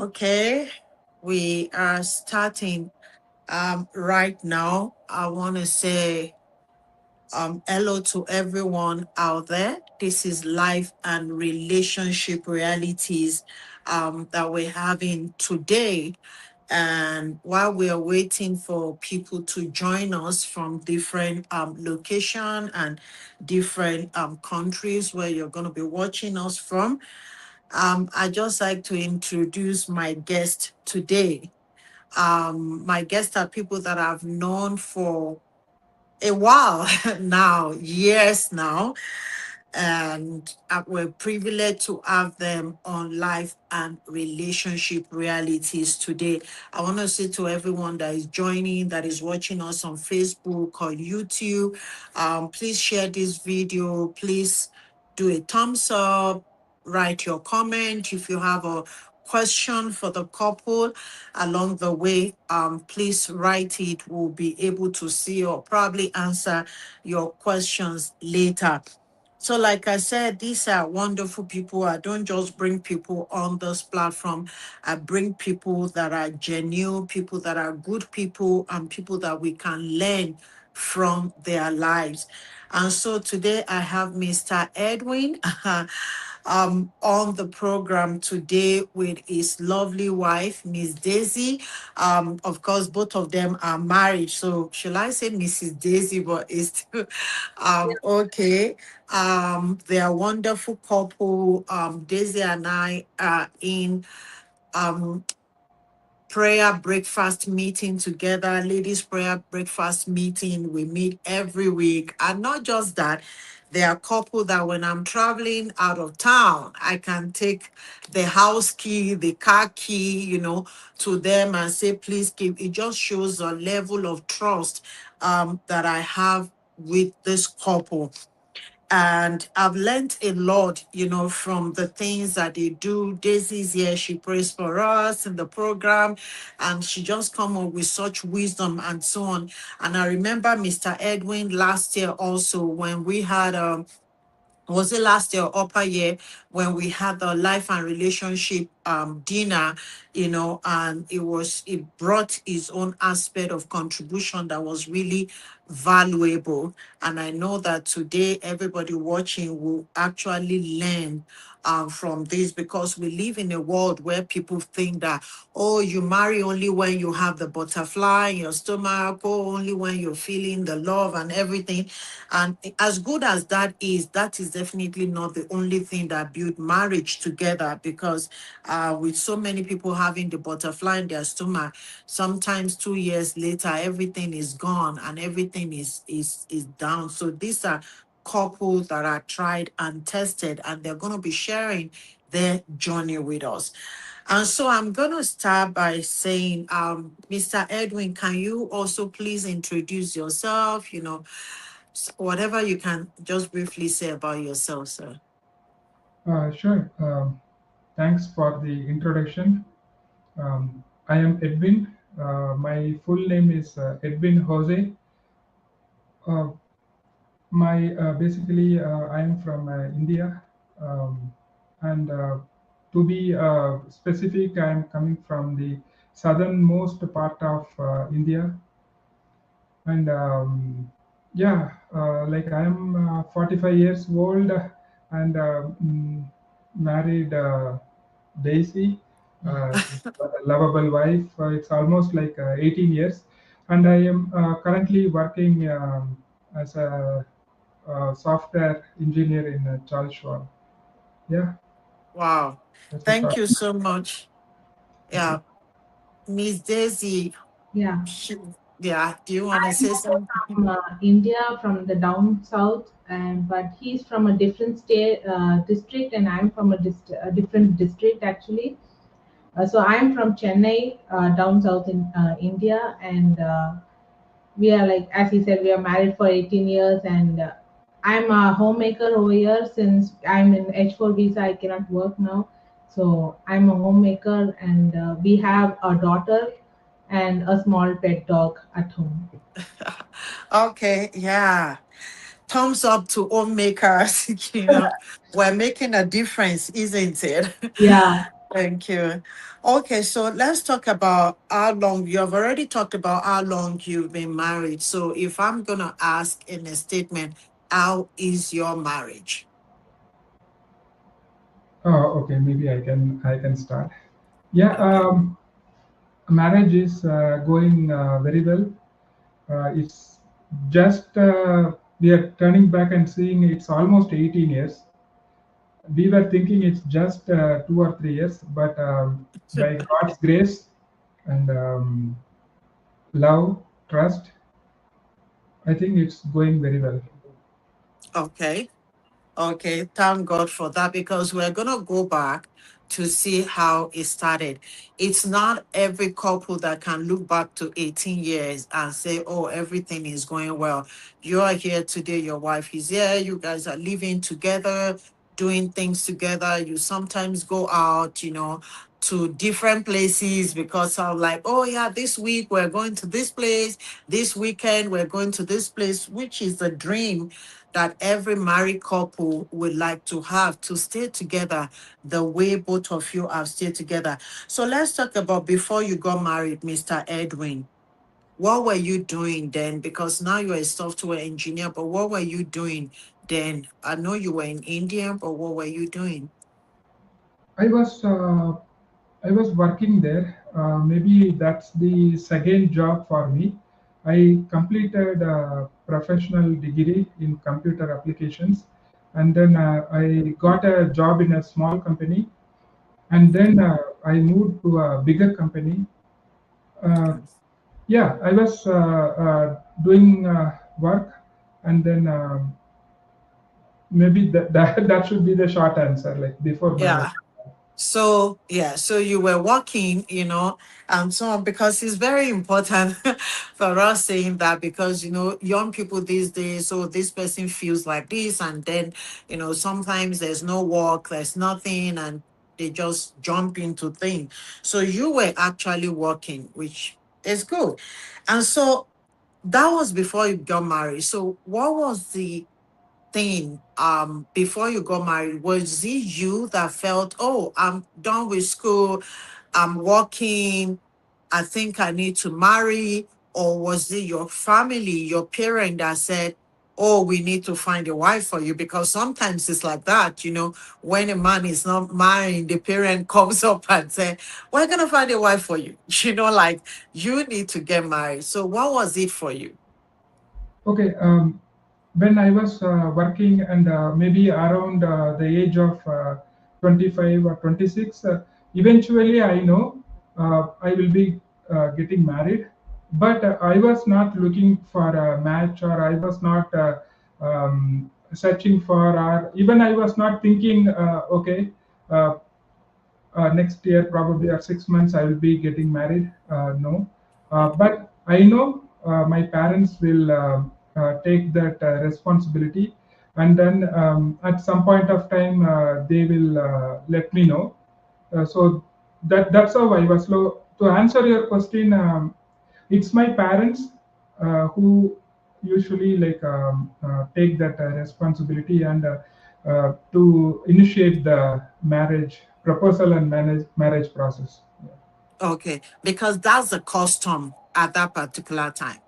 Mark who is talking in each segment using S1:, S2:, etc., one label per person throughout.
S1: Okay, we are starting right now. I want to say hello to everyone out there. This is life and relationship realities that we're having today. And while we are waiting for people to join us from different location and different countries where you're going to be watching us from, I just like to introduce my guest today. My guests are people that I've known for a while now, years now, and we're privileged to have them on life and relationship realities today. I want to say to everyone that is joining, that is watching us on Facebook or YouTube, please share this video. Please do a thumbs up, write your comment. If you have a question for the couple along the way, please write it. We'll be able to see or probably answer your questions later. So, like I said, these are wonderful people. I don't just bring people on this platform. I bring people that are genuine, people that are good people, and people that we can learn from their lives. And so today I have Mr. Edwin on the program today with his lovely wife, Miss Daisy. Of course, both of them are married. So should I say Mrs. Daisy, but it's still okay. They are a wonderful couple. Daisy and I are in um prayer breakfast meeting together, ladies prayer breakfast meeting. We meet every week. And not just that, they are a couple that when I'm traveling out of town, I can take the house key, the car key, to them and say, please keep. It just shows a level of trust that I have with this couple. And I've learned a lot, from the things that they do. Daisy's here, she prays for us in the program, and she just come up with such wisdom and so on. And I remember Mr. Edwin last year also when we had was it last year or upper year when we had the life and relationship dinner, and it brought its own aspect of contribution that was really valuable. And I know that today everybody watching will actually learn from this, because we live in a world where people think that, oh, you marry only when you have the butterfly in your stomach, or only when you're feeling the love and everything. And as good as that is definitely not the only thing that build marriage together, because with so many people having the butterfly in their stomach, sometimes 2 years later, everything is gone and everything is down. So these are couples that are tried and tested, and they're going to be sharing their journey with us. And so I'm going to start by saying, Mr. Edwin, can you also please introduce yourself? Whatever you can just briefly say about yourself, sir.
S2: Sure. Thanks for the introduction. I am Edwin. My full name is Edwin Jose. Uh, my basically I am from India, um, and to be specific, I am coming from the southernmost part of India, and yeah, like I am 45 years old and married Daisy. She's a lovable wife. It's almost like 18 years, and I am currently working as a software engineer in Charles Schwab. Yeah,
S1: Wow.
S2: that's a
S1: Thank
S2: short.
S1: you so much.
S2: Thank you.
S1: Yeah. Miss Daisy,
S3: Yeah,
S1: she- yeah, do you want to
S3: I'm
S1: say
S3: also
S1: something?
S3: from India, from the down south, and but he's from a different state district, and I'm from a different district actually. So I'm from Chennai, down south in India, and we are like, as he said, we are married for 18 years, and I'm a homemaker over here since I'm in H4 visa. I cannot work now, so I'm a homemaker, and we have a daughter and a small pet dog at home.
S1: Okay, yeah. Thumbs up to homemakers. We're making a difference, isn't it?
S3: Yeah.
S1: Thank you. Okay, so let's talk about how long you have already talked about how long you've been married. So if I'm gonna ask in a statement, how is your marriage?
S2: Oh, okay. Maybe I can start. Yeah.
S1: Okay.
S2: Marriage is going very well. It's just we are turning back and seeing it's almost 18 years. We were thinking it's just 2 or 3 years, but by God's grace and love, trust, I think it's going very well.
S1: Okay. Okay, thank God for that because we're going to go back to see how it started. It's not every couple that can look back to 18 years and say, oh, everything is going well. You are here today, your wife is here, you guys are living together, doing things together. You sometimes go out, to different places because I'm like, oh, yeah, this week we're going to this place, this weekend we're going to this place, which is the dream that every married couple would like to have to stay together the way both of you have stayed together. So let's talk about before you got married, Mr. Edwin. What were you doing then? Because now you're a software engineer, but what were you doing then? I know you were in India, but what were you doing?
S2: I was uh, I was working there. Maybe that's the second job for me. I completed a professional degree in computer applications, and then I got a job in a small company, and then I moved to a bigger company. Uh, yeah, I was doing work, and then maybe that should be the short answer, like before marriage.
S1: Yeah. So yeah, so you were working, and so on because it's very important for us saying that because young people these days, so this person feels like this, and then sometimes there's no work, there's nothing, and they just jump into things. So you were actually working, which is good, and so that was before you got married. So what was the thing before you got married? Was it you that felt, oh, I'm done with school, I'm working, I think I need to marry? Or was it your family, your parent that said, oh, we need to find a wife for you? Because sometimes it's like that, when a man is not marrying, the parent comes up and say, we're gonna find a wife for you. Like you need to get married. So what was it for you?
S2: Okay, when I was working and maybe around the age of 25 or 26, eventually I know I will be getting married. But I was not looking for a match, or I was not searching for, or even I was not thinking, okay, uh, next year probably, or 6 months I will be getting married. No, but I know my parents will take that responsibility, and then at some point of time they will let me know. So that's how I was. To answer your question, it's my parents who usually like take that responsibility, and to initiate the marriage proposal and manage marriage process.
S1: Okay, because that's the custom at that particular time.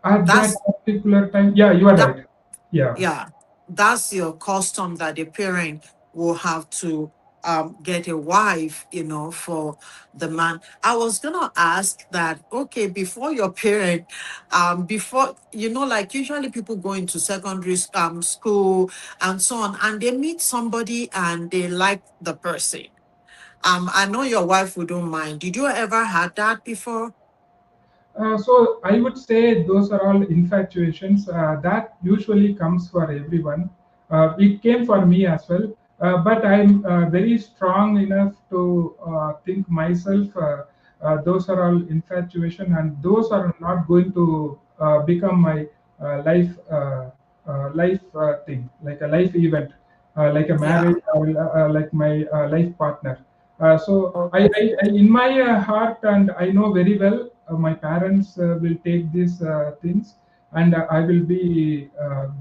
S2: At that
S1: That's
S2: particular time, yeah, you are
S1: that
S2: right. Yeah.
S1: yeah, that's your custom that the parent will have to get a wife, for the man. I was gonna ask that, okay, before your parent, before like usually people go into secondary school and so on, and they meet somebody and they like the person. I know your wife wouldn't mind. Did you ever had that before?
S2: So I would say those are all infatuations that usually comes for everyone. It came for me as well, but I'm very strong enough to think myself. Those are all infatuation, and those are not going to become my life thing, like a life event, like a
S1: Yeah.
S2: marriage, or like my life partner. So
S1: Okay.
S2: in my heart, and I know very well, my parents will take these things, and I will be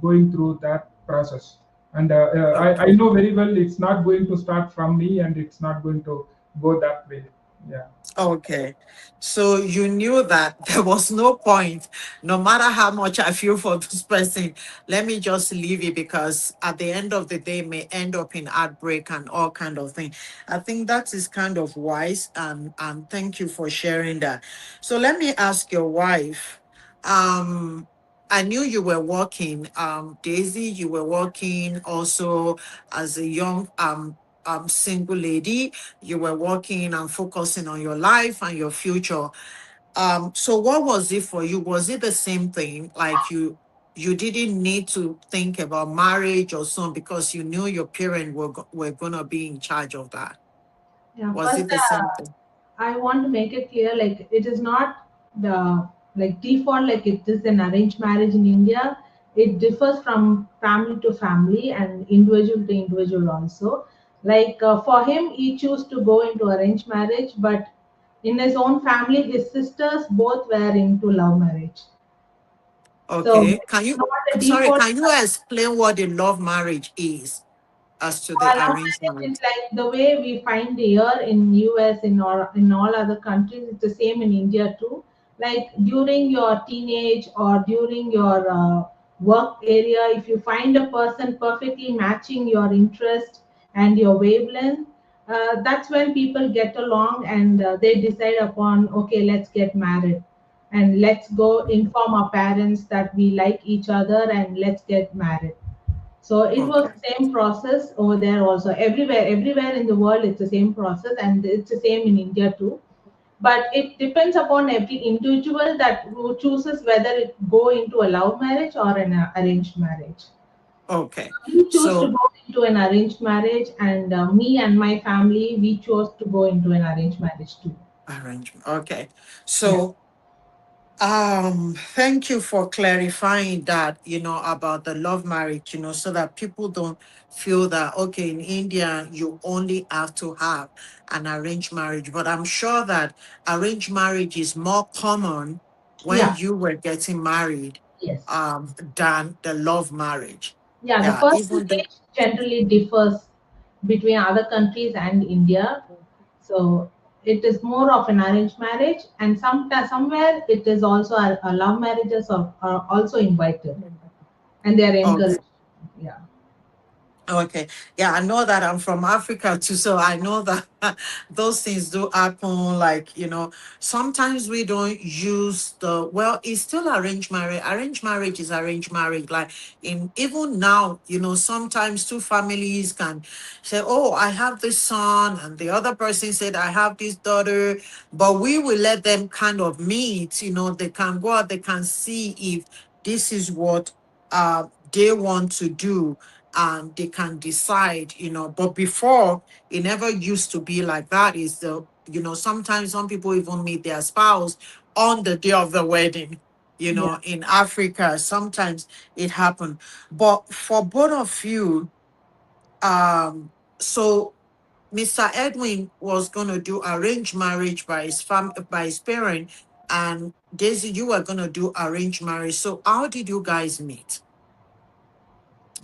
S2: going through that process. And I know very well it's not going to start from me, and it's not going to go that way. Yeah.
S1: Okay. So you knew that there was no point, no matter how much I feel for this person, let me just leave it, because at the end of the day may end up in heartbreak and all kind of thing. I think that is kind of wise, and thank you for sharing that. So let me ask your wife. I knew you were working, Daisy, you were working also as a young single lady. You were working and focusing on your life and your future. So what was it for you? Was it the same thing? Like you didn't need to think about marriage or so, because you knew your parents were gonna be in charge of that.
S3: Yeah,
S1: Was
S3: first,
S1: it the same thing?
S3: I want to make it clear, like it is not the like default like it is an arranged marriage in India. It differs from family to family and individual to individual also. Like for him, he chose to go into arranged marriage, but in his own family, his sisters both were into love marriage. So
S1: Okay. Can
S3: it's
S1: you,
S3: not a
S1: sorry,
S3: default.
S1: can you explain what the love marriage is as to the
S3: Love
S1: arranged
S3: marriage
S1: marriage?
S3: is like the way we find here in US, in all other countries. It's the same in India too. Like during your teenage or during your work area, if you find a person perfectly matching your interest and your wavelength, that's when people get along and they decide upon, okay, let's get married and let's go inform our parents that we like each other and let's get married. So it was
S1: Okay.
S3: the same process over there also. Everywhere in the world, it's the same process, and it's the same in India too. But it depends upon every individual that who chooses whether it go into a love marriage or an arranged marriage.
S1: Okay.
S3: We chose to
S1: So
S3: go into an arranged marriage, and me and my family we chose to go into an arranged marriage too.
S1: arrangement. Okay.
S3: Yeah.
S1: So thank you for clarifying that, about the love marriage, so that people don't feel that, okay, in India, you only have to have an arranged marriage. But I'm sure that arranged marriage is more common when
S3: Yeah.
S1: you were getting married,
S3: Yes.
S1: than the love marriage.
S3: Yeah, the
S1: Yeah, even though,
S3: percentage generally differs between other countries and India. So it is more of an arranged marriage, and somewhere it is also a love marriages are also invited and they are
S1: okay.
S3: encouraged. Yeah,
S1: Okay. Yeah, I know that I'm from Africa too, so I know that those things do happen. Like, sometimes we don't use it's still arranged marriage. Arranged marriage is arranged marriage. Like, in even now, sometimes two families can say, oh, I have this son, and the other person said, I have this daughter, but we will let them kind of meet, they can go out, they can see if this is what they want to do, and they can decide, but before, it never used to be like that. Is the sometimes some people even meet their spouse on the day of the wedding.
S3: yeah,
S1: In Africa, sometimes it happened. But for both of you, so Mr. Edwin was going to do arranged marriage by his parent, and Daisy, you were going to do arranged marriage. So how did you guys meet?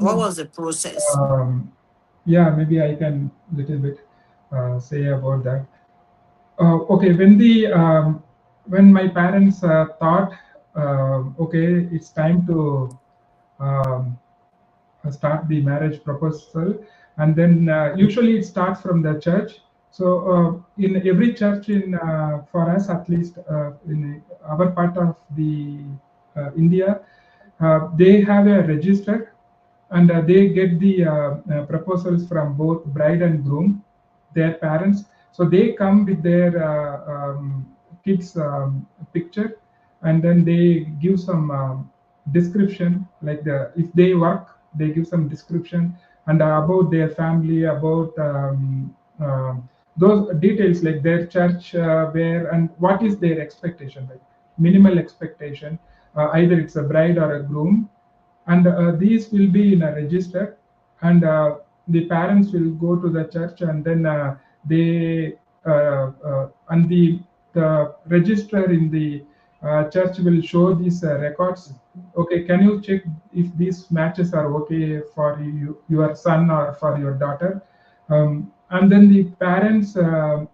S1: What
S3: yeah,
S1: was the process?
S2: Um, yeah, maybe I can little bit say about that. Okay, when my parents thought, okay, it's time to um, start the marriage proposal, and then usually it starts from the church. So in every church, in for us at least, in our part of the India, they have a register, and they get the proposals from both bride and groom, their parents. So they come with their kids picture, and then they give some description, like if they work, they give some description, and about their family, about those details, like their church, where, and what is their expectation, like minimal expectation. Either it's a bride or a groom, and these will be in a register, and the parents will go to the church, and then they and the register in the church will show these records, okay, can you check if these matches are okay for you, your son or for your daughter? And then the parents uh,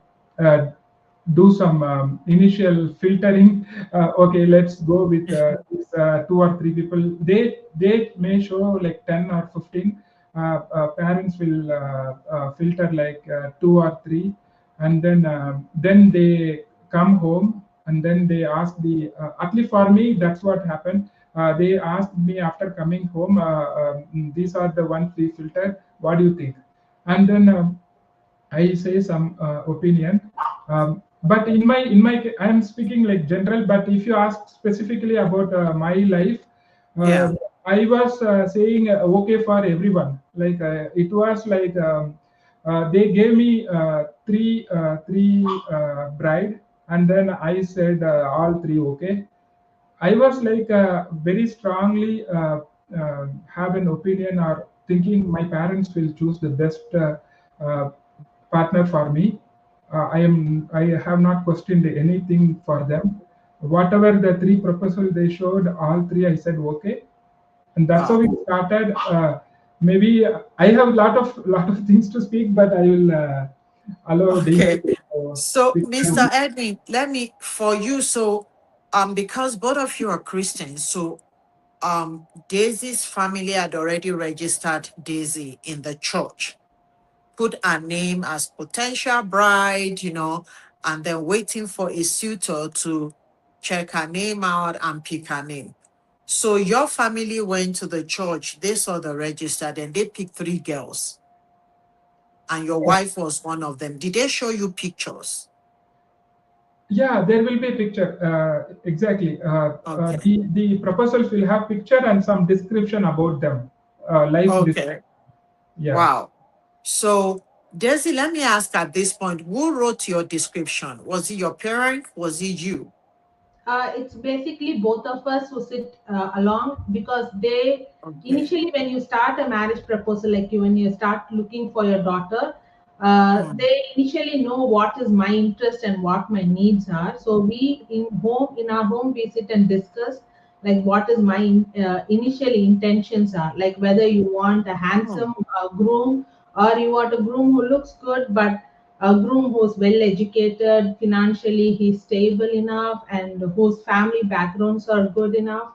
S2: do some initial filtering. Okay, let's go with these, two or three people. They may show like 10 or 15. Parents will filter like two or three, and then they come home, and then they ask the at least for me that's what happened. They asked me after coming home, these are the ones we filtered, what do you think? And then I say some opinion. But I am speaking like general. But if you ask specifically about my life,
S1: Yeah.
S2: I was saying okay for everyone. Like it was like they gave me three bride, and then I said all three okay. I was like very strongly have an opinion or thinking my parents will choose the best uh, partner for me. I have not questioned anything for them. Whatever the three proposals they showed, all three I said okay, and that's how
S1: Wow.
S2: it started. Maybe I have lot of things to speak, but I will allow Daisy
S1: Okay.
S2: to
S1: So,
S2: speak.
S1: Mr. Edwin, let me for you. So, because both of you are Christians, so Daisy's family had already registered Daisy in the church, put her name as potential bride, and then waiting for a suitor to check her name out and pick her name. So your family went to the church, they saw the register, then they picked three girls, and your wife was one of them. Did they show you pictures?
S2: Yeah, there will be a picture. Exactly.
S1: Okay.
S2: The proposals will have picture and some description about them. Life.
S1: Okay.
S2: Yeah.
S1: Wow. So, Desi, let me ask at this point, who wrote your description? Was it your parent? Was it you?
S3: It's basically both of us who sit along, because they
S1: Okay.
S3: initially, when you start a marriage proposal, like when you start looking for your daughter,
S1: Mm.
S3: they initially know what is my interest and what my needs are. So we in our home we sit and discuss like what is my initial intentions are, like whether you want a
S1: Mm.
S3: handsome groom, or you want a groom who looks good but a groom who's well educated, financially he's stable enough, and whose family backgrounds are good enough.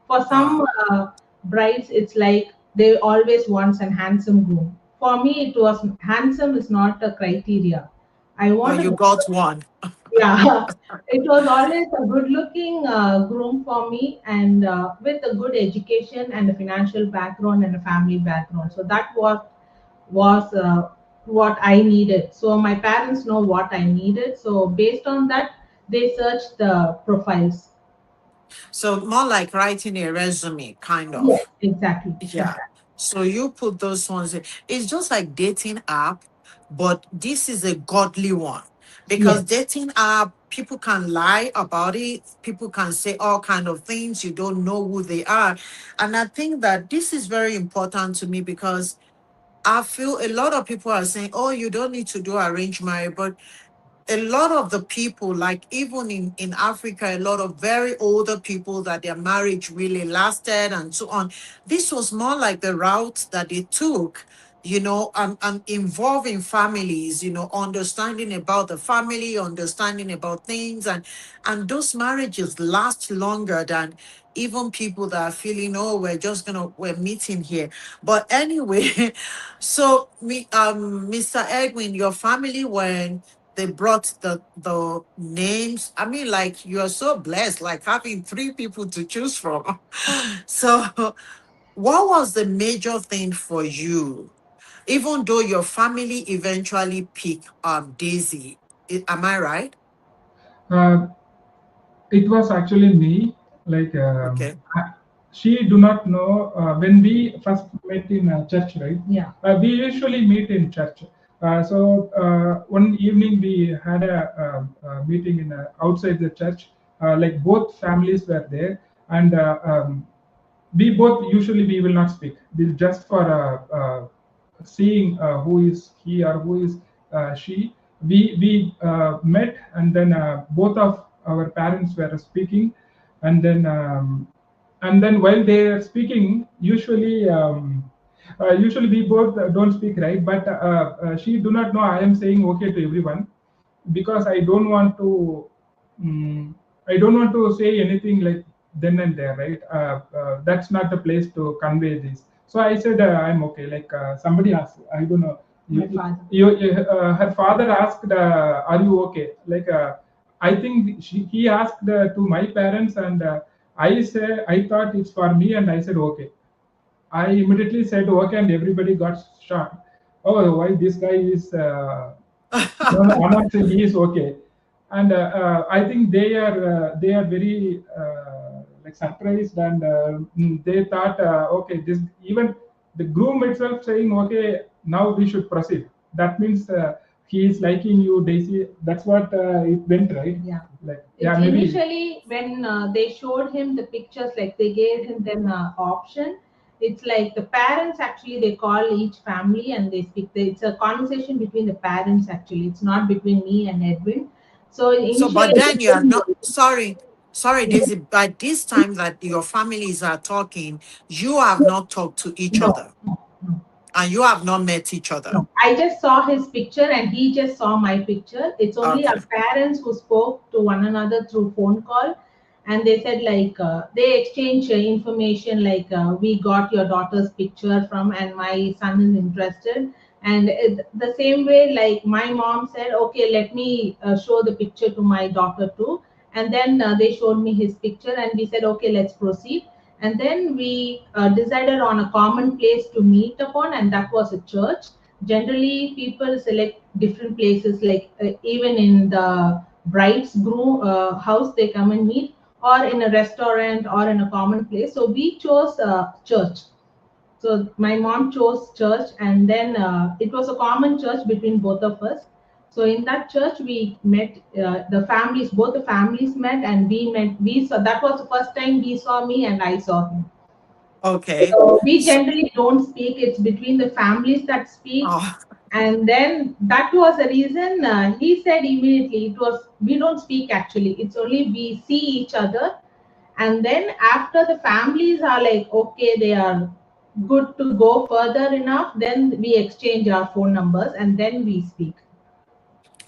S3: For some
S1: Wow.
S3: brides, it's like they always want a handsome groom. For me, it was handsome is not a criteria. I
S1: Well,
S3: want a
S1: you got one.
S3: yeah, it was always a good looking groom for me, and with a good education and a financial background and a family background. So that was what I needed. So my parents know what I needed. So based on that, they searched the profiles.
S1: So more like writing a resume, kind
S3: Yes,
S1: of.
S3: exactly.
S1: Yeah.
S3: Exactly.
S1: So you put those ones in. It's just like dating app, but this is a godly one. Because
S3: Yes.
S1: dating app, people can lie about it. People can say all kind of things. You don't know who they are. And I think that this is very important to me because I feel a lot of people are saying, oh, you don't need to do arranged marriage. But a lot of the people, like even in Africa, a lot of very older people that their marriage really lasted and so on. This was more like the route that they took, and involving families, understanding about the family, understanding about things, and those marriages last longer than even people that are feeling, oh, we're meeting here. But anyway, so Mr. Edwin, your family, when they brought the names. I mean, like you're so blessed, like having three people to choose from. So, what was the major thing for you? Even though your family eventually picked Daisy, am I right?
S2: Uh, it was actually me. Like
S1: Okay.
S2: she do not know when we first met in church, right?
S3: Yeah.
S2: We usually meet in church. So one evening we had a meeting in outside the church. Like both families were there, and we both usually we will not speak. We'll just for seeing who is he or who is she. We met, and then both of our parents were speaking, and then and then while they are speaking, usually we both don't speak, right? But she do not know I am saying okay to everyone, because mm, I don't want to say anything like then and there, right? That's not the place to convey this. So I said I'm okay. Like somebody asked, I don't know.
S3: My father.
S2: Her father asked, "Are you okay?" Like I think he asked to my parents, and I thought it's for me, and I said okay. I immediately said okay, and everybody got shocked. Oh, why this guy is no, no, I'm not saying he is okay. And I think they are very like surprised, and they thought okay, this even the groom itself saying okay, now we should proceed. That means he is liking you, Daisy. That's what it went, right?
S3: Yeah.
S2: Like
S3: It's
S2: maybe.
S3: initially when they showed him the pictures, like they gave him them option. It's like the parents actually they call each family and they speak. It's a conversation between the parents actually. It's not between me and Edwin. So
S1: So, but
S3: initially,
S1: then you are not sorry, Daisy. By this time that your families are talking, you have not talked to each
S3: no,
S1: other,
S3: no, no.
S1: and you have not met each other.
S3: No, I just saw his picture and he just saw my picture. It's only
S1: Okay.
S3: our parents who spoke to one another through phone call, and they said like they exchange information like we got your daughter's picture from, and my son is interested. And the same way, like my mom said, okay, let me show the picture to my daughter too. And then they showed me his picture, and we said, okay, let's proceed. And then we decided on a common place to meet upon, and that was a church. Generally people select different places, like even in the bride's groom house they come and meet, or in a restaurant or in a common place. So we chose church. So my mom chose church, and then it was a common church between both of us. So in that church we met, the families, both the families met, and we met. We saw, that was the first time he saw me and I saw him.
S1: Okay.
S3: So we
S1: So,
S3: generally don't speak. It's between the families that speak.
S1: oh,
S3: And then that was the reason he said immediately, it was, we don't speak actually. It's only we see each other. And then after the families are like, okay, they are good to go further enough, then we exchange our phone numbers and then we speak.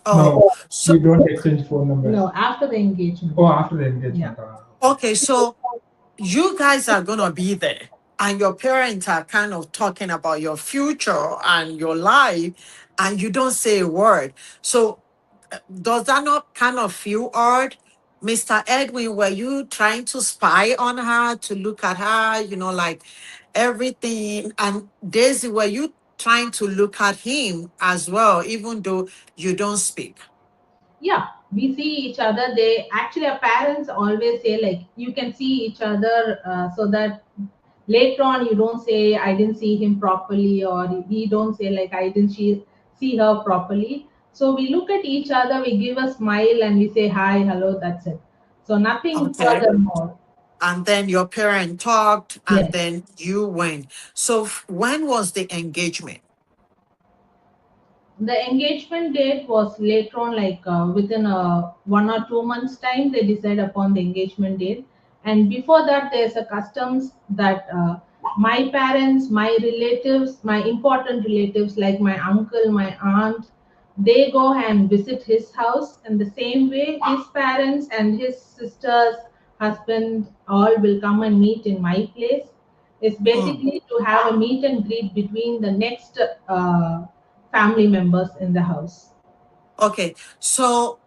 S1: oh,
S2: No,
S1: so
S2: we don't exchange phone numbers.
S3: No, after the engagement.
S2: Oh, after the engagement.
S1: okay, so you guys are gonna be there, and your parents are kind of talking about your future and your life, and you don't say a word. So, does that not kind of feel odd? Mr. Edwin, were you trying to spy on her to look at her, like everything? And Daisy, were you trying to look at him as well, even though you don't speak?
S3: Yeah, we see each other. They actually, our parents always say like, you can see each other so that later on you don't say I didn't see him properly, or he don't say like I didn't see her properly. So we look at each other, we give a smile and we say hi, hello, that's it. So nothing
S1: Okay.
S3: furthermore.
S1: And then your parent talked, and
S3: Yes.
S1: then you went. So, when was the engagement?
S3: The engagement date was later on, like within a 1 or 2 months time they decide upon the engagement date. And before that there's a customs that my parents, my relatives, my important relatives like my uncle, my aunt, they go and visit his house, and the same way his parents and his sisters, husband, all will come and meet in my place. It's
S1: Mm.
S3: basically to have a meet and greet between the next family members in the house.
S1: Okay. So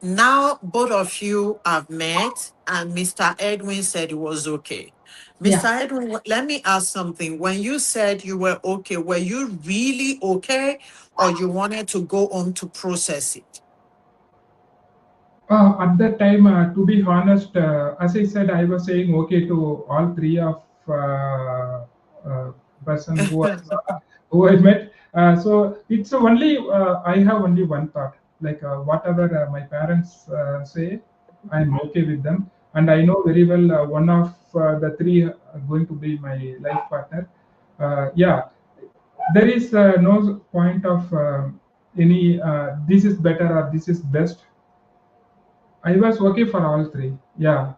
S1: now both of you have met, and Mr. Edwin said it was okay. Mr.
S3: Yeah.
S1: Edwin, let me ask something. When you said you were okay, were you really okay, or you wanted to go on to process it?
S2: At that time, to be honest, as I said, I was saying okay to all three of uh, person who I met. So it's only I have only one thought. Like whatever my parents say, I'm okay with them, and I know very well one of the three are going to be my life partner. Yeah, there is no point of any this is better or this is best. I was working for all three. Yeah,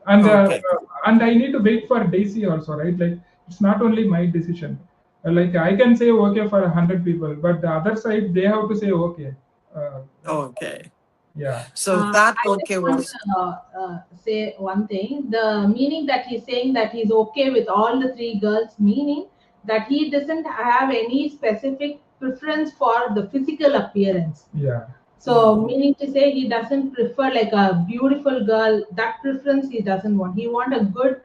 S2: and
S1: Okay.
S2: and I need to wait for Daisy also, right? Like it's not only my decision. Like I can say okay for 100 people, but the other side they have to say okay. Right?
S1: Okay.
S2: Yeah.
S1: So that
S3: I just
S1: okay
S3: want
S1: was
S3: to say one thing. The meaning that he's saying that he's okay with all the three girls, meaning that he doesn't have any specific preference for the physical appearance.
S2: Yeah.
S3: So, meaning to say, he doesn't prefer like a beautiful girl. That preference he doesn't want. He want a good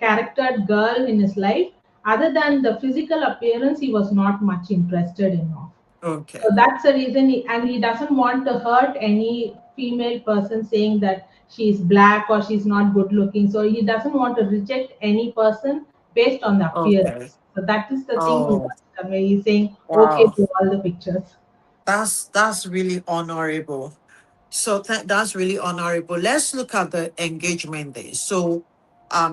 S3: charactered girl in his life. Other than the physical appearance, he was not much interested in.
S1: okay.
S3: So that's the reason, and he doesn't want to hurt any female person saying that she's black or she's not good looking. So he doesn't want to reject any person based on the
S1: Okay.
S3: appearance. So that is the thing he
S1: Oh,
S3: wants to convey. He's saying okay
S1: wow.
S3: to all the pictures.
S1: That's really honorable. So that's really honorable. Let's look at the engagement day. So,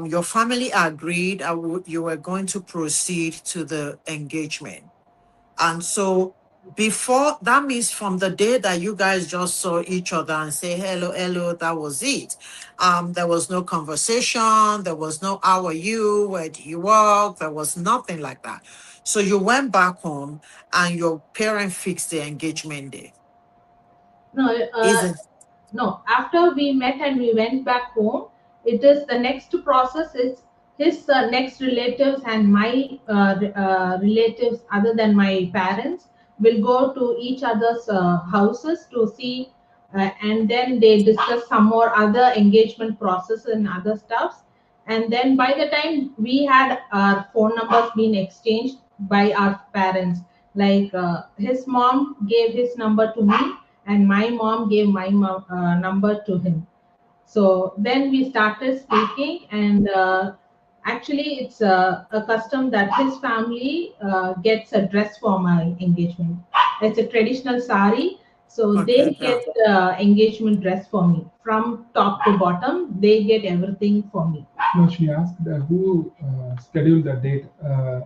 S1: your family agreed you were going to proceed to the engagement. And so before that means from the day that you guys just saw each other and say hello, hello, that was it. There was no conversation, there was no how are you, where do you work? There was nothing like that. So you went back home and your parent fixed the engagement day.
S3: No,
S1: Is it
S3: no. After we met and we went back home, it is the next process is his next relatives and my relatives other than my parents will go to each other's houses to see, and then they discuss some more other engagement process and other stuffs. And then by the time we had our phone numbers being exchanged by our parents, like his mom gave his number to me and my mom gave my number to him. So then we started speaking, and actually, it's a custom that his family gets a dress for my engagement. It's a traditional sari, so
S1: okay?
S3: they
S1: Yeah.
S3: get engagement dress for me from top to bottom. They get everything for me.
S2: No, she asked who scheduled the date.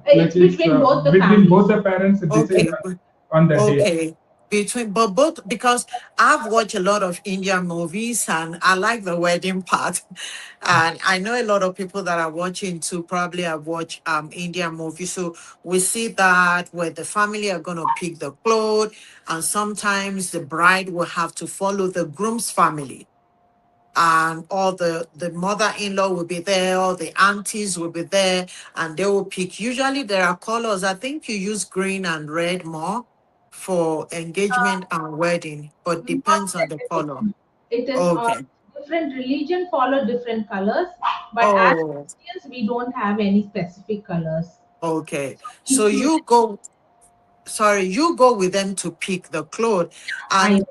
S3: It's between both the
S2: between
S3: families.
S2: both the parents decide
S1: Okay.
S2: on the date.
S1: Okay. Between but both because I've watched a lot of Indian movies and I like the wedding part. And I know a lot of people that are watching too probably have watched Indian movies. So we see that where the family are gonna pick the clothes and sometimes the bride will have to follow the groom's family. And all the mother-in-law will be there, all the aunties will be there, and they will pick. Usually there are colors. I think you use green and red more for engagement and wedding, but
S3: Not
S1: depends on the color.
S3: necessarily. It is
S1: Okay.
S3: different religion follow different colors, but as
S1: Oh,
S3: Christians we don't have any specific colors.
S1: okay.
S3: So we
S1: So
S3: choose.
S1: you go with them to pick the clothes.
S3: I
S1: And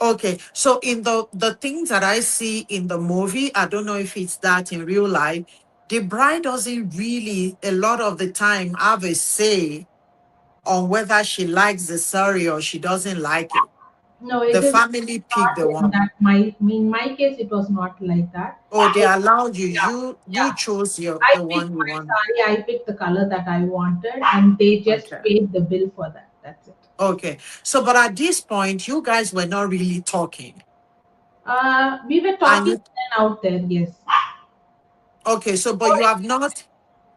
S1: okay, so in the things that I see in the movie, I don't know if it's that in real life, the bride doesn't really a lot of the time have a say on whether she likes the saree or she doesn't like it.
S3: no,
S1: The
S3: it is
S1: family pick the
S3: not in
S1: one.
S3: that. My in my case, it was not like that.
S1: Oh, they
S3: It,
S1: allowed you.
S3: yeah,
S1: You
S3: yeah.
S1: chose
S3: I
S1: the
S3: picked
S1: one you
S3: my
S1: want.
S3: saree. I picked the color that I wanted, and they just
S1: Okay.
S3: paid the bill for that. That's it.
S1: Okay. So but at this point, you guys were not really talking.
S3: We were
S1: And
S3: talking
S1: you
S3: then out there. Yes.
S1: okay, so but
S3: Or
S1: you
S3: it
S1: have not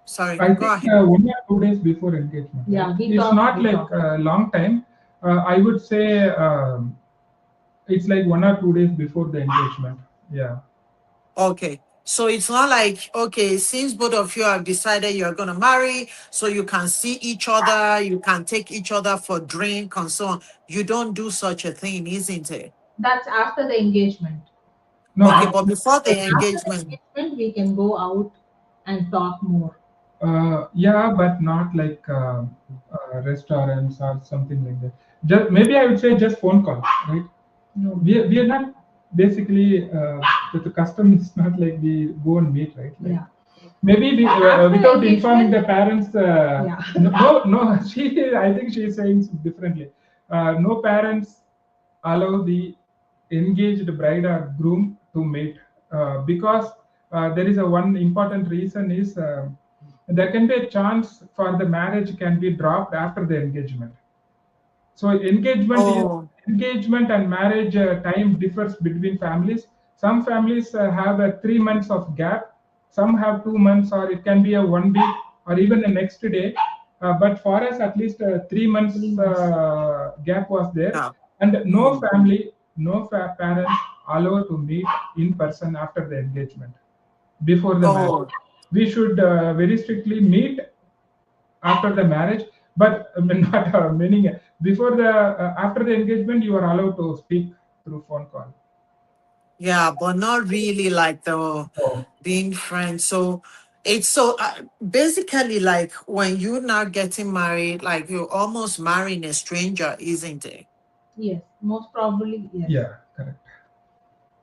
S1: sorry,
S2: I
S1: go
S2: think
S1: ahead.
S2: 1 or 2 days before engagement, right?
S3: Yeah, we
S2: It's
S3: talked.
S2: not
S3: We
S2: like
S3: talked.
S2: a long time. I would say it's like 1 or 2 days before the engagement. Yeah.
S1: Okay. So it's not like, okay, since both of you have decided you're going to marry, so you can see each other, you can take each other for drink and so on. You don't do such a thing, isn't it?
S3: That's after the engagement.
S2: No,
S1: Okay,
S2: after
S1: but before the
S3: After the
S1: engagement,
S3: engagement, we can go out and talk more.
S2: yeah, but not like restaurants or something like that. Just maybe I would say just phone call, right? No, we are not basically the custom is not like we go and meet, right? Like,
S3: Yeah.
S2: maybe we,
S3: After
S2: without informing
S3: engagement,
S2: the parents.
S3: yeah.
S2: No, she. I think she is saying differently. No parents allow the engaged bride or groom to meet because there is a one important reason is there can be a chance for the marriage can be dropped after the engagement. So
S1: oh,
S2: engagement and marriage time differs between families. Some families have a 3 months of gap. some have 2 months, or it can be a 1 week, or even the next day. But for us, at least 3 months
S3: 3 months.
S2: gap was there,
S1: Yeah.
S2: and no
S1: Mm.
S2: family, no parents allowed to meet in person after the engagement, before the marriage.
S1: Oh,
S2: We should very strictly meet after the marriage, but not meaning before the after the engagement you are allowed to speak through phone call.
S1: yeah, but not really like the
S2: Oh,
S1: being friends. So it's so basically like when you're not getting married, like you're almost marrying a stranger, isn't it?
S3: Yes, most probably yes.
S2: yeah, correct.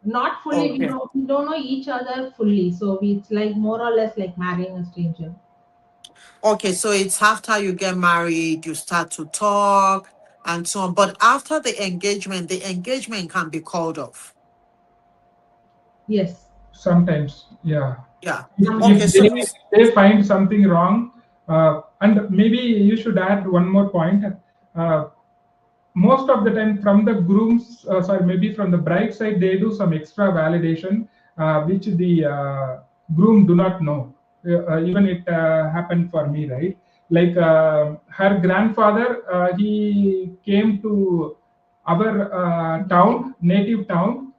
S3: Not fully. We
S1: Okay.
S3: don't know each other fully, so it's like more or less like marrying a stranger.
S1: Okay, so it's after you get married, you start to talk and so on. But after the engagement can be called off.
S3: Yes.
S2: Sometimes, yeah.
S1: Yeah.
S2: If
S1: Okay,
S3: Sometimes.
S1: so
S2: they
S1: you
S2: find something wrong, and maybe you should add one more point. Uh, Most of the time, from the groom's, sorry, maybe from the bride side, they do some extra validation, which the groom do not know. Even it happened for me, right? Like her grandfather, he came to our town, native town,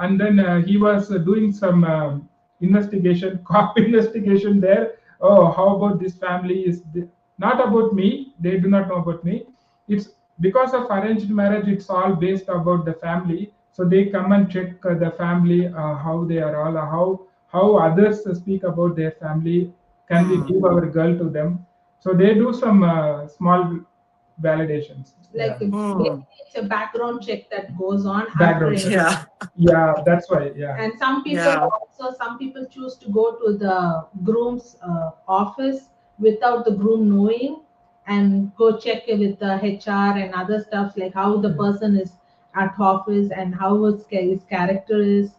S2: and then he was doing some investigation, cop investigation there. Oh, how about this family? Not about me. They do not know about me. It's because of arranged marriage. It's all based about the family. So they come and check the family, how they are all, how others speak about their family. Can we
S1: mm,
S2: give our girl to them? So they do some small validations.
S3: Like
S2: Yeah,
S1: mm,
S3: basically it's a background check that goes on after
S2: background check.
S3: engagement.
S1: yeah,
S2: Yeah, that's why. Yeah.
S3: And
S1: yeah.
S3: some people choose to go to the groom's office without the groom knowing, and go check it with the HR and other stuff, like how the
S2: Yeah.
S3: person is at office and how his character is.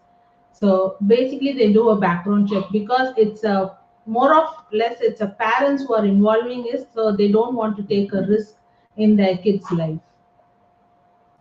S3: So basically they do a background check because it's a more of less it's a parents who are involving it, so they don't want to take a risk in their kid's life.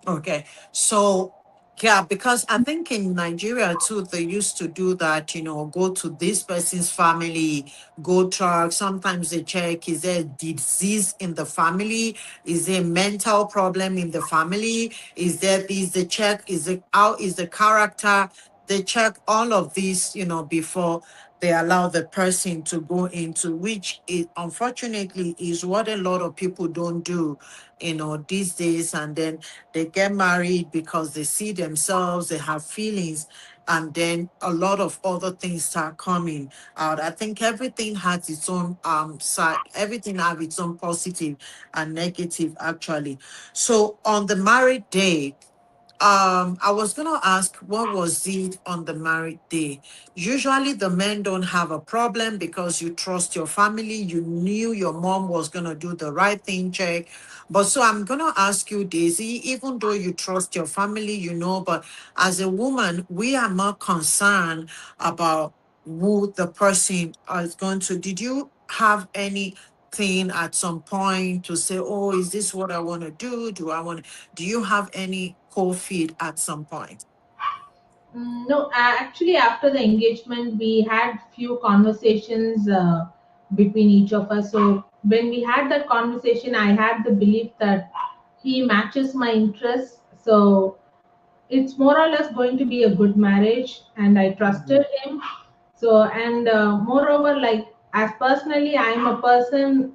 S1: Okay. So, yeah, because I think in Nigeria too, they used to do that, go to this person's family, go track. Sometimes they check, is there disease in the family? Is there mental problem in the family? Is there this, they check, how is the character? They check all of these, before they allow the person to go into, which is unfortunately is what a lot of people don't do, these days. And then they get married because they see themselves, they have feelings, and then a lot of other things start coming out. I think everything has its own side, everything have its own positive and negative actually. So on the married day, I was gonna ask what was it on the married day? Usually the men don't have a problem because you trust your family. You knew your mom was gonna do the right thing, check. But so I'm gonna ask you, Daisy, even though you trust your family, but as a woman, we are more concerned about who the person is going to. Did you have anything at some point to say, oh, is this what I want to do? Do you have any cold feet at some point?
S3: No, actually, after the engagement, we had few conversations between each of us. So when we had that conversation, I had the belief that he matches my interests. So it's more or less going to be a good marriage, and I trusted
S1: Mhm.
S3: him. So and moreover, like as personally, I'm a person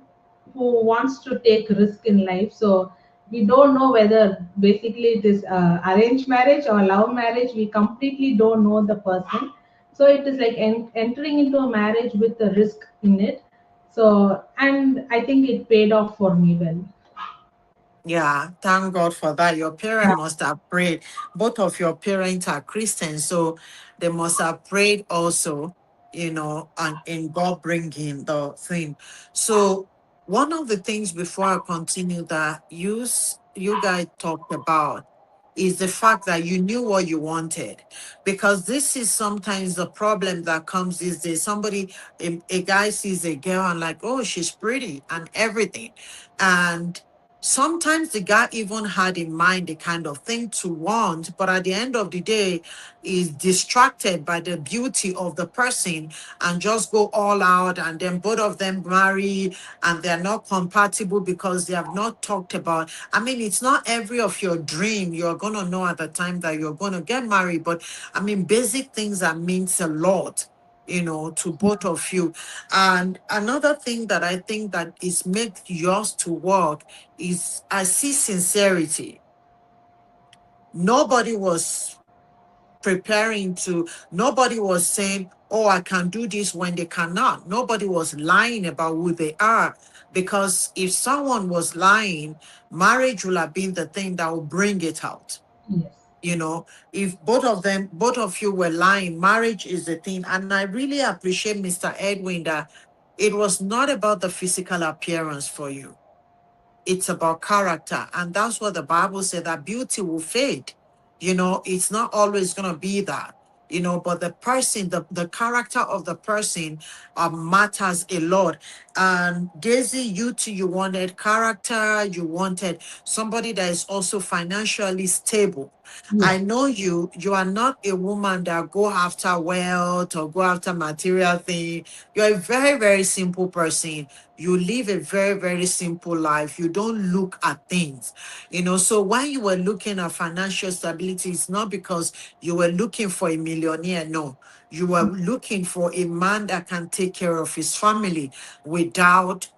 S3: who wants to take risk in life. So we don't know whether basically it is arranged marriage or love marriage. We completely don't know the person. So it is like entering into a marriage with a risk in it. So and I think it paid off for me well.
S1: Yeah, thank God for that. Your parents must have prayed. Both of your parents are Christians, so they must have prayed also, and in God bringing the thing. So one of the things before I continue that you guys talked about is the fact that you knew what you wanted, because this is sometimes the problem that comes these days. A guy sees a girl and like, oh, she's pretty and everything, and Sometimes the guy even had in mind the kind of thing to want, but at the end of the day, is distracted by the beauty of the person and just go all out, and then both of them marry and they're not compatible because they have not talked about. I mean, it's not every of your dream you're gonna know at the time that you're gonna get married, but I mean, basic things that means a lot, to both of you. And another thing that I think that is make yours to work is I see sincerity. Nobody was nobody was saying, oh, I can do this when they cannot. Nobody was lying about who they are. Because if someone was lying, marriage will have been the thing that will bring it out.
S3: Yes.
S1: If both of you were lying, marriage is the thing. And I really appreciate Mr. Edwin that it was not about the physical appearance for you. It's about character. And that's what the Bible said, that beauty will fade. It's not always going to be that, but the person, the character of the person matters a lot. And Daisy, you too, you wanted character, you wanted somebody that is also financially stable.
S3: Yes.
S1: I know you are not a woman that go after wealth or go after material thing. You're a very, very simple person. You live a very, very simple life. You don't look at things, So when you were looking at financial stability, it's not because you were looking for a millionaire. No, you were looking for a man that can take care of his family without,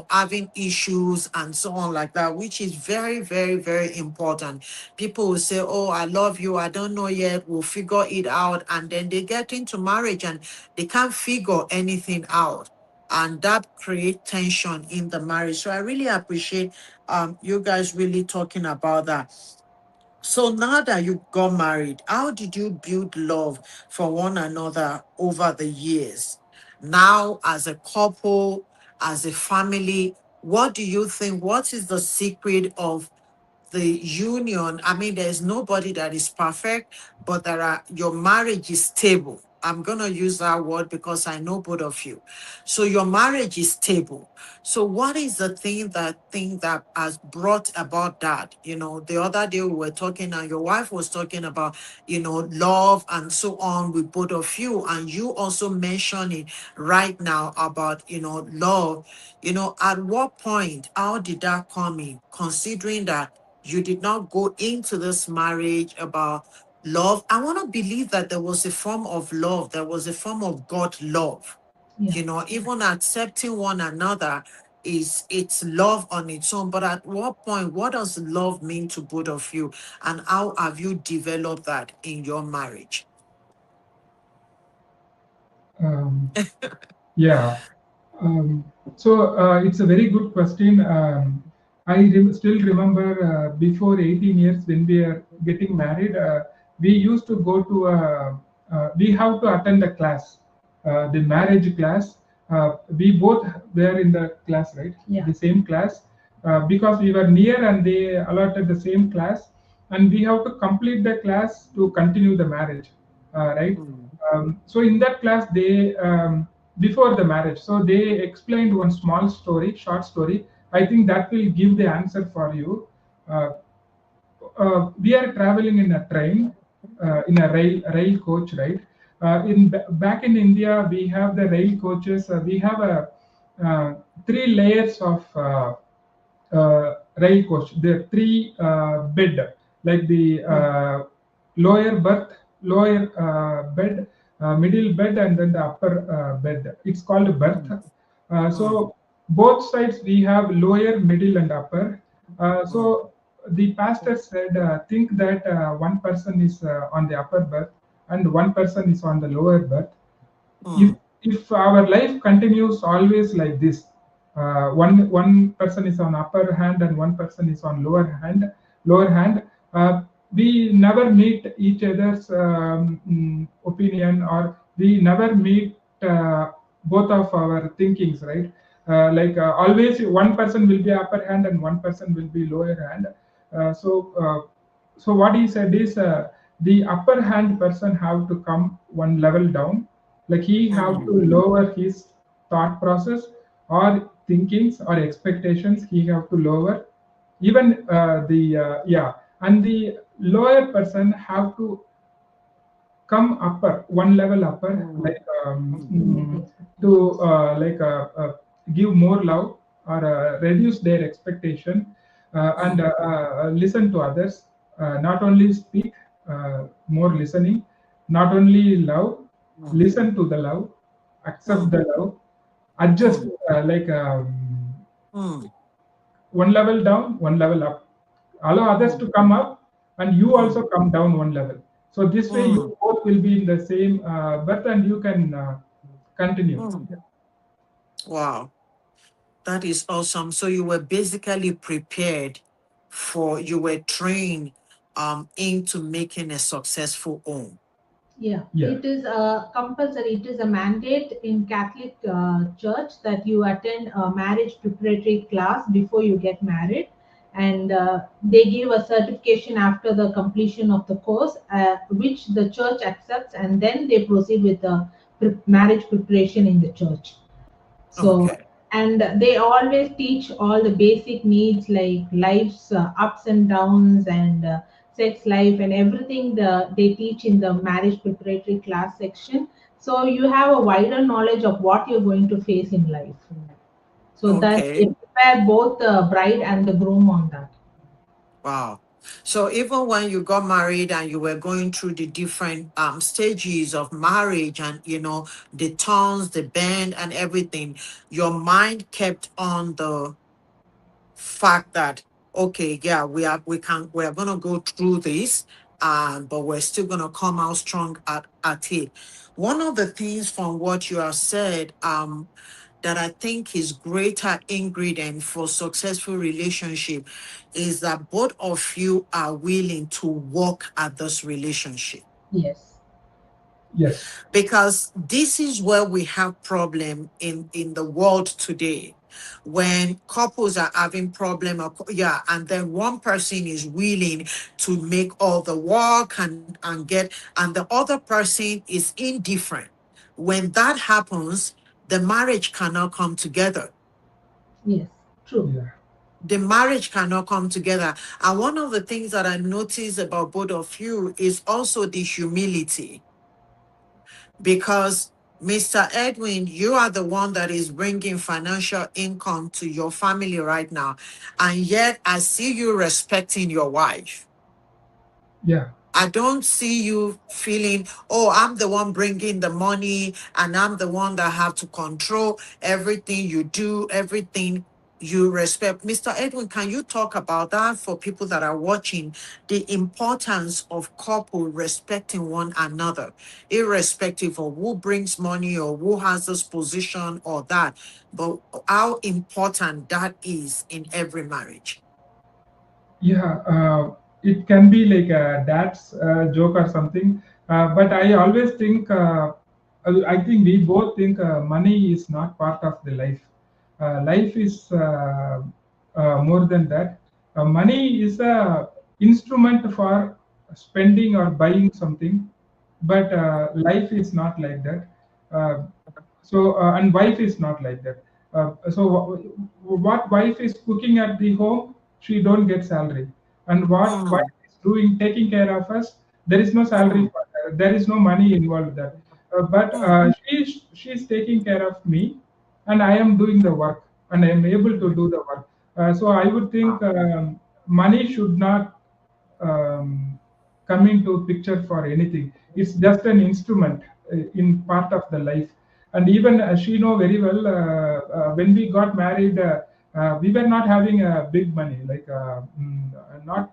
S1: having issues and so on like that, which is very, very, very important. People will say, oh, I love you. I don't know yet. We'll figure it out. And then they get into marriage and they can't figure anything out, and that create tension in the marriage. So I really appreciate you guys really talking about that. So now that you got married, how did you build love for one another over the years? Now, as a couple, as a family, what do you think? What is the secret of the union? I mean, there's nobody that is perfect, but your marriage is stable. I'm going to use that word because I know both of you. So your marriage is stable. So what is the thing that has brought about that? The other day we were talking and your wife was talking about, love and so on with both of you. And you also mentioned it right now about, love. At what point, how did that come in? Considering that you did not go into this marriage about love. I want to believe that there was a form of love. There was a form of God love.
S3: Yeah.
S1: Even accepting one another it's love on its own. But at what point, what does love mean to both of you? And how have you developed that in your marriage?
S2: Um, yeah. It's a very good question. I still remember before 18 years when we are getting married, we used to go to we have to attend a class, the marriage class. We both were in the class, right?
S3: Yeah.
S2: The same class, because we were near and they allotted the same class, and we have to complete the class to continue the marriage, right?
S1: Mm.
S2: So in that class, they before the marriage, so they explained one small story, short story. I think that will give the answer for you. Uh, we are traveling in a train, in a rail coach, right? Back in India, we have the rail coaches. We have a three layers of rail coach. There are three bed, like the lower berth, lower bed, middle bed, and then the upper bed. It's called a berth.
S1: Mm.
S2: So both sides we have lower, middle, and upper. So the pastor said, think that one person is on the upper berth and one person is on the lower berth. if
S1: Mm.
S2: if our life continues always like this, one person is on upper hand and one person is on lower hand, we never meet each other's opinion, or we never meet both of our thinkings, right? Always one person will be upper hand and one person will be lower hand. So what he said is, the upper hand person have to come one level down, like he have to
S1: Mm.
S2: lower his thought process or thinkings or expectations, he have to lower even and the lower person have to come upper, one level upper, like to give more love or reduce their expectation, and listen to others, not only speak, more listening, not only love, listen to the love, accept the love, adjust,
S1: Mm.
S2: one level down, one level up, allow others to come up, and you also come down one level. So this way
S1: Mm.
S2: you both will be in the same berth, and you can continue.
S1: Wow, that is awesome. So you were basically prepared you were trained into making a successful home.
S3: Yeah,
S2: Yeah.
S3: it is compulsory. It is a mandate in Catholic Church that you attend a marriage preparatory class before you get married, and they give a certification after the completion of the course, which the church accepts, and then they proceed with the marriage preparation in the church. So,
S1: Okay.
S3: and they always teach all the basic needs like life's ups and downs and sex life and everything they teach in the marriage preparatory class section. So you have a wider knowledge of what you're going to face in life. So that
S1: Okay.
S3: they prepare both the bride and the groom on that.
S1: Wow. So even when you got married and you were going through the different stages of marriage and the turns, the bend and everything, your mind kept on the fact that okay, yeah, we're gonna go through this, but we're still gonna come out strong at it. One of the things from what you have said, that I think is greater ingredient for successful relationship is that both of you are willing to work at this relationship.
S3: Yes.
S2: Yes.
S1: Because this is where we have problem in the world today, when couples are having problem, and then one person is willing to make all the work and the other person is indifferent. When that happens, the marriage cannot come together.
S3: Yes. True.
S2: Yeah.
S1: The marriage cannot come together. And one of the things that I notice about both of you is also the humility, because Mr. Edwin, you are the one that is bringing financial income to your family right now. And yet I see you respecting your wife.
S2: Yeah.
S1: I don't see you feeling, oh, I'm the one bringing the money and I'm the one that have to control everything you do, everything you respect. Mr. Edwin, can you talk about that for people that are watching, the importance of couple respecting one another, irrespective of who brings money or who has this position or that, but how important that is in every marriage?
S2: Yeah, it can be like a dad's joke or something. But I always think, I think we both think money is not part of the life. Life is more than that. Money is a instrument for spending or buying something, but life is not like that. Uh, and wife is not like that. What wife is cooking at the home, she don't get salary, and what
S1: Mm,
S2: wife is doing, taking care of us, there is no salary
S1: mm,
S2: for her, there is no money involved with that. But
S1: mm,
S2: she's taking care of me, and I am doing the work, and I am able to do the work. So I would think money should not come into picture for anything. It's just an instrument in part of the life. And even she know very well, when we got married, we were not having a big money, like not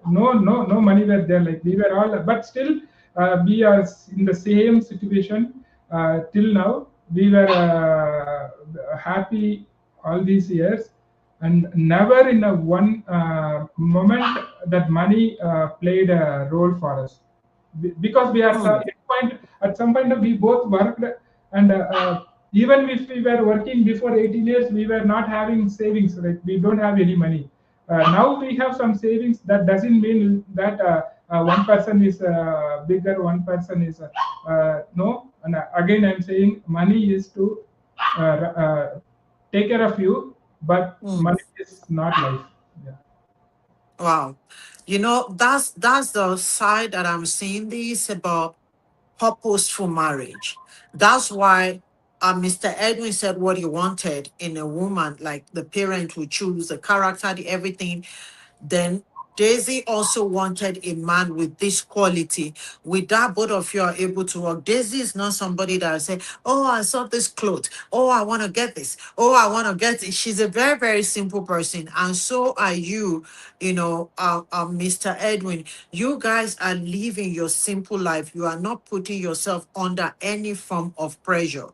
S2: no money were there, like we were all, but still we are in the same situation till now. We were happy all these years, and never in a one moment that money played a role for us. Because we are
S1: mm,
S2: at some point we both worked, and even if we were working before 18 years, we were not having savings, like we don't have any money. Now we have some savings. That doesn't mean that one person is bigger, one person is no. And again I'm saying money is to take care of you, but
S1: mm.
S2: money is not life. Yeah.
S1: Wow. That's the side that I'm seeing this about purposeful marriage. That's why Mr. Edwin said what he wanted in a woman, like the parent who choose the character, the everything. Then Daisy also wanted a man with this quality. With that, both of you are able to work. Daisy is not somebody that will say, "Oh, I saw this clothes. Oh, I want to get this. Oh, I want to get it." She's a very, very simple person. And so are you, Mr. Edwin. You guys are living your simple life. You are not putting yourself under any form of pressure.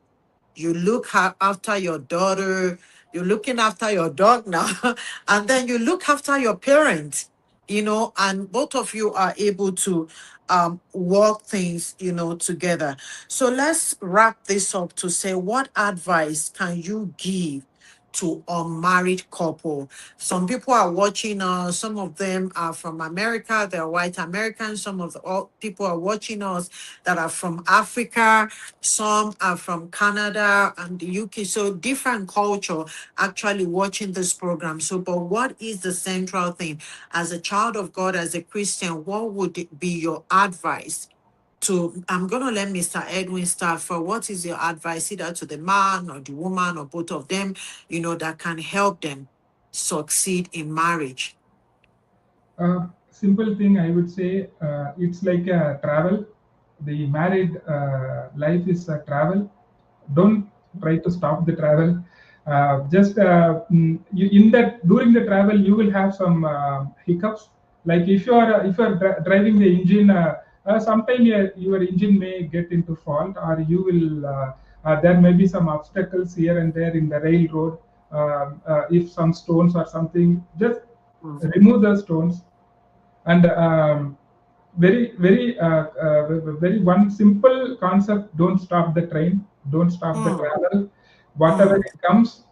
S1: You look after your daughter, you're looking after your dog now, and then you look after your parents, and both of you are able to work things, together. So let's wrap this up to say, what advice can you give to unmarried couple? Some people are watching us, some of them are from America, they're white Americans, some of the people are watching us that are from Africa, some are from Canada and the UK. So different culture actually watching this program. So, but what is the central thing? As a child of God, as a Christian, what would it be your advice to, I'm going to let Mr. Edwin start for what is your advice either to the man or the woman or both of them, that can help them succeed in marriage?
S2: Simple thing I would say, it's like a travel. The married life is a travel. Don't try to stop the travel. Just in that during the travel you will have some hiccups. Like if you are driving the engine, sometime your engine may get into fault, or you will there may be some obstacles here and there in the railroad. If some stones or something, just
S1: Mm.
S2: remove the stones. And very one simple concept: don't stop the train, don't stop the
S1: Mm.
S2: travel. Whatever
S1: Mm.
S2: it comes,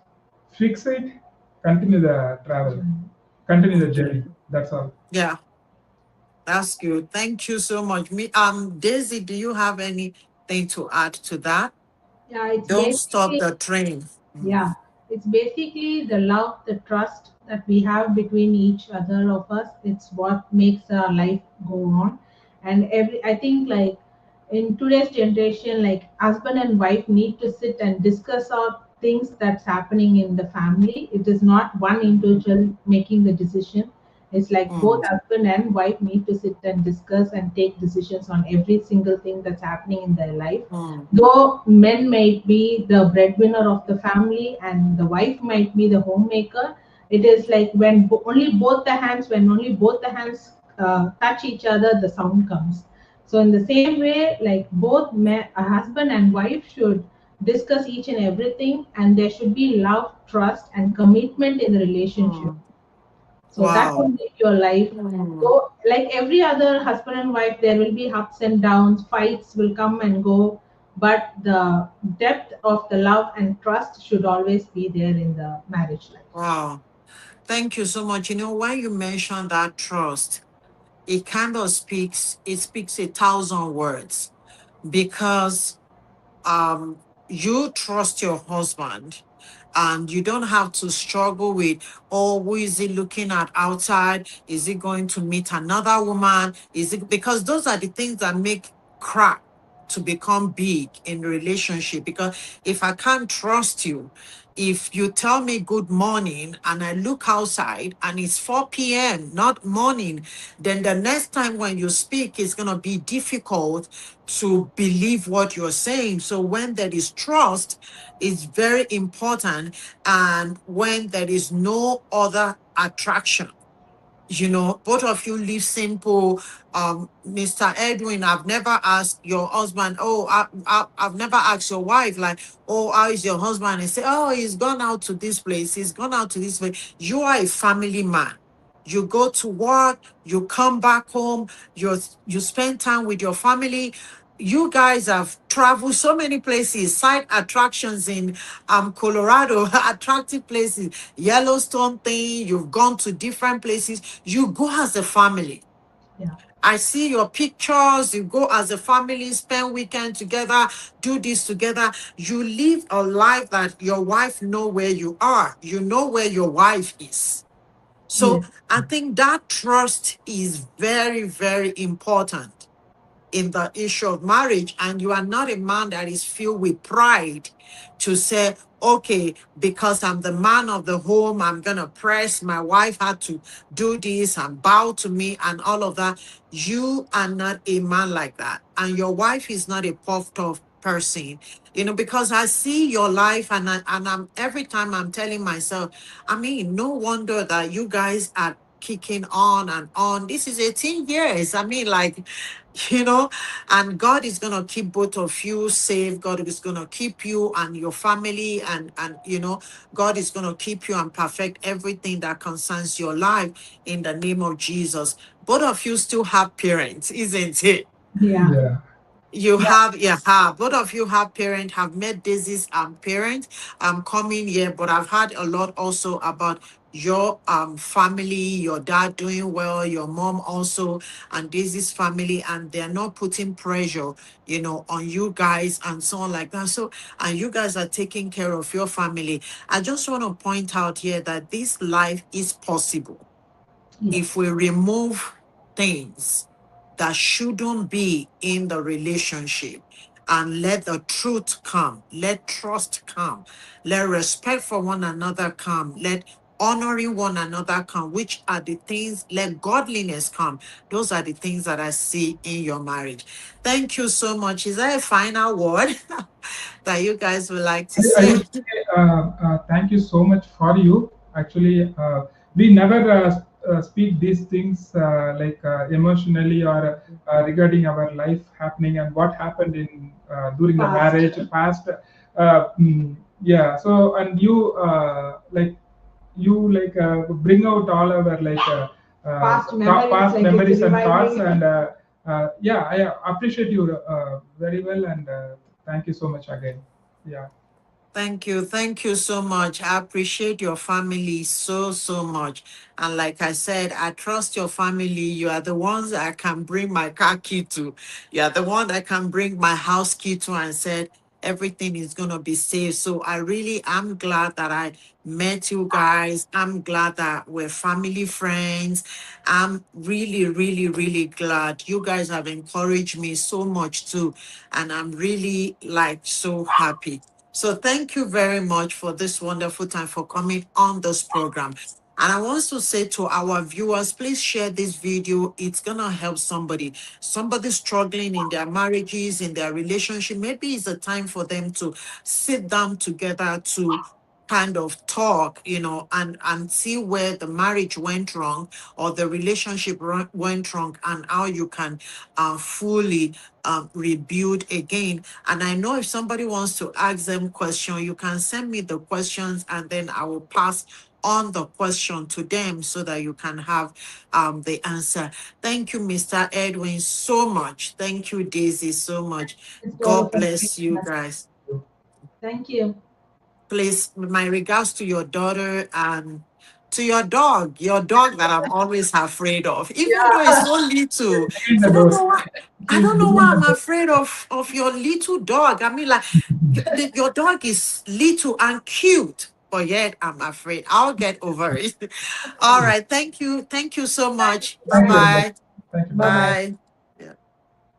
S2: fix it, continue the travel, continue the
S1: Okay.
S2: journey. That's all.
S1: Yeah. That's good. Thank you so much. Daisy, do you have anything to add to that?
S3: Yeah, it's
S1: Don't stop
S3: basically
S1: the train. Mm.
S3: Yeah, it's basically the love, the trust that we have between each other of us. It's what makes our life go on. And I think like in today's generation, like husband and wife need to sit and discuss out things that's happening in the family. It is not one individual making the decision. It's like both
S1: Mm.
S3: husband and wife need to sit and discuss and take decisions on every single thing that's happening in their life.
S1: Mm.
S3: Though men might be the breadwinner of the family and the wife might be the homemaker, it is like when only both the hands touch each other, the sound comes. So in the same way, like a husband and wife should discuss each and everything, and there should be love, trust, and commitment in the relationship.
S1: Mm.
S3: So that will
S1: Wow.
S3: make your life.
S1: Mm.
S3: So, like every other husband and wife, there will be ups and downs, fights will come and go, but the depth of the love and trust should always be there in the marriage life.
S1: Wow. Thank you so much. When you mention that trust, it speaks 1,000 words, because um you trust your husband, and you don't have to struggle with, oh, who is he looking at outside? Is he going to meet another woman? Is it, because those are the things that make crack to become big in relationship. Because if I can't trust you, if you tell me good morning and I look outside and it's 4 p.m., not morning, then the next time when you speak, it's going to be difficult to believe what you're saying. So when there is trust, it's very important. And when there is no other attraction, both of you live simple. Mr. Edwin, I've never asked your husband, oh, I've never asked your wife, like, oh, how is your husband? And say, oh, he's gone out to this place, he's gone out to this place. You are a family man. You go to work, you come back home, you spend time with your family. You guys have traveled so many places, side attractions in Colorado, attractive places, Yellowstone thing, you've gone to different places. You go as a family.
S3: Yeah.
S1: I see your pictures. You go as a family, spend weekend together, do this together. You live a life that your wife know where you are. You know where your wife is. So
S3: Yes.
S1: I think that trust is very, very important in the issue of marriage. And you are not a man that is filled with pride to say, okay, because I'm the man of the home, I'm going to press. My wife had to do this and bow to me and all of that. You are not a man like that. And your wife is not a puffed off person, because I see your life and I'm every time I'm telling myself, I mean, no wonder that you guys are kicking on and on. This is 18 years. I mean, like, you know, and God is going to keep both of you safe. God is going to keep you and your family and God is going to keep you and perfect everything that concerns your life in the name of Jesus. Both of you still have parents, isn't it?
S3: Yeah.
S2: Yeah.
S1: You have, yeah, both of you have parents, have met Daisy's parents coming here, but I've heard a lot also about your family, your dad doing well, your mom also, and Daisy's family, and they're not putting pressure, on you guys and so on like that. So, and you guys are taking care of your family. I just want to point out here that this life is possible
S3: Yes.
S1: if we remove things that shouldn't be in the relationship and let the truth come, let trust come, let respect for one another come, let honoring one another come, which are the things, let godliness come. Those are the things that I see in your marriage. Thank you so much. Is there a final word that you guys would like to
S2: I
S1: say?
S2: would say thank you so much for you. Actually, we never speak these things emotionally or regarding our life happening and what happened in during the
S3: Past.
S2: marriage past. Yeah. So and you bring out all our
S3: Past memories,
S2: past
S3: like it's
S2: memories and thoughts
S3: reviving.
S2: and yeah, I appreciate you very well and thank you so much again. Yeah.
S1: Thank you. Thank you so much. I appreciate your family so, so much. And like I said, I trust your family. You are the ones that I can bring my car key to. You are the one that can bring my house key to and said, everything is going to be safe. So I really am glad that I met you guys. I'm glad that we're family friends. I'm really, really, really glad. You guys have encouraged me so much too. And I'm really so happy. So thank you very much for this wonderful time for coming on this program. And I want to say to our viewers, please share this video. It's going to help somebody struggling in their marriages, in their relationship. Maybe it's a time for them to sit down together to kind of talk, and see where the marriage went wrong or the relationship went wrong and how you can fully rebuild again. And I know if somebody wants to ask them question, you can send me the questions and then I will pass on the question to them so that you can have the answer. Thank you, Mr. Edwin, so much. Thank you, Daisy, so much.
S3: It's all
S1: God
S3: of us.
S1: bless you guys.
S3: Thank you.
S1: Please, my regards to your daughter and to your dog that I'm always afraid of. Even though it's so little,
S2: Behind the
S1: I don't
S2: door.
S1: know why. I
S2: She's
S1: don't know
S2: behind
S1: why
S2: the
S1: I'm
S2: door.
S1: afraid of your little dog. I mean, like your dog is little and cute, but yet I'm afraid. I'll get over it. All right. Thank you. Thank you so much.
S2: Thank you very much.
S1: Bye-bye.
S2: Thank you.
S3: Bye
S2: Bye.
S3: bye.
S1: Bye.